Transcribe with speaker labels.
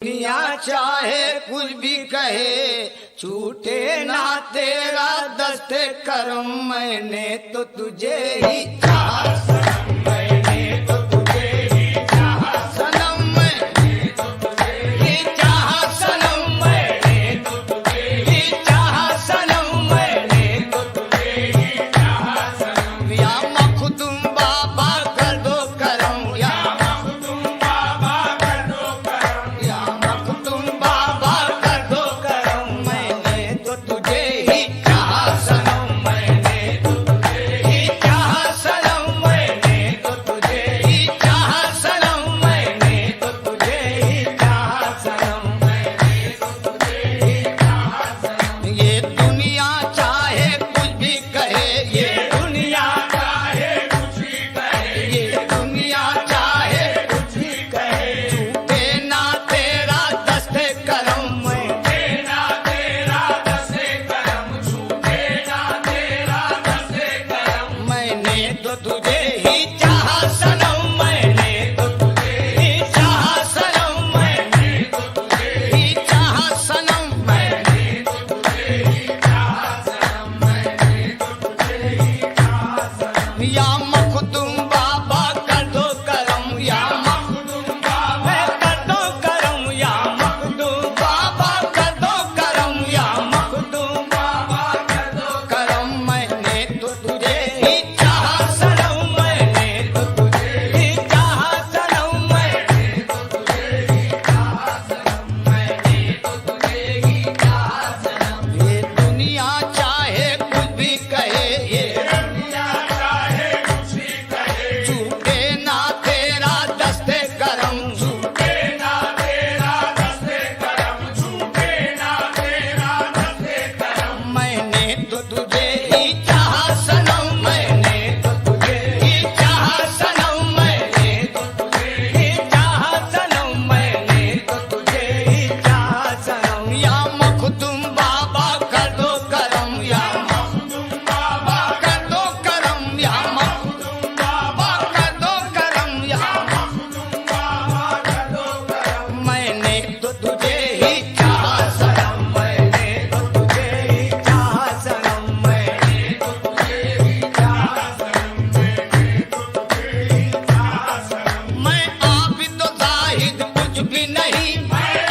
Speaker 1: दुनिया चाहे कुछ भी कहे, छूटे ना तेरा दस्ते करम। मैंने तो तुझे ही चाहा सनम, मैंने तो तुझे ही चाहा सनम, मैंने तो तुझे ही चाहा सनम, मैंने तो तुझे ही चाहा सनम, मैंने तो तुझे ही चाहा सनम। या मखदूम बाबा कर दो करम, या मखदूम बाबा कर दो करम, या मखदूम बाबा कर दो करम। मैंने तो तुझे ही चाहा सनम, मैंने तो तुझे ही चाहा सनम, मैंने तो तुझे ही चाहा सनम, मैंने तो तुझे ही चाहा सनम, मैंने तो तुझे ही चाहा सनम। ये दुनिया चाहे कुछ भी कहे, ये दुनिया चाहे कुछ भी कहे, ये दुनिया चाहे कुछ भी कहे, छूटे ना तेरा दस्ते करम, छूटे ना तेरा दस्ते करम, छूटे ना तेरा दस्ते करम। मैंने तो तुझे ही चाहा सनम, मैंने तो तुझे ही चाहा सनम, मैंने तो तुझे ही चाहा सनम, मैंने तो तुझे ही चाहा सनम, मैंने तो तुझे ही चाहा सनम। या मखदूम बाबा कर दो करम, या मखदूम बाबा कर दो करम, या मखदूम बाबा कर दो करम, या मखदूम बाबा कर दो करम। मैंने तो तुझे ही चाहा सनम, मैंने तो तुझे ही चाहा सनम, मैंने तो तुझे ही चाहा सनम, मैंने तो तुझे ही चाहा सनम। ये दुनिया चाहे कुछ भी कहे, ये दुनिया चाहे कुछ भी कहे, छूटे ना तेरा दस्ते करम, छूटे ना तेरा दस्ते करम, छूटे ना तेरा दस्ते करम। मैंने तो तुझे ही चाहा सनम, मैंने तो तुझे ही चाहा सनम, मैंने तो तुझे ही चाहा सनम, मैंने तो तुझे ही चाहा सनम। या मखदूम बाबा कर दो करम, या मखदूम बाबा कर दो करम, या मखदूम बाबा कर दो करम, या मखदूम बाबा कर दो करम। मैंने तो तुझे ही चाहा सनम, मैंने तो तुझे ही चाहा सनम, मैंने तो तुझे ही चाहा सनम, मैंने तो तुझे ही चाहा सनम। मैं आबिद ज़ाहिद कुछ भी नहीं, मैं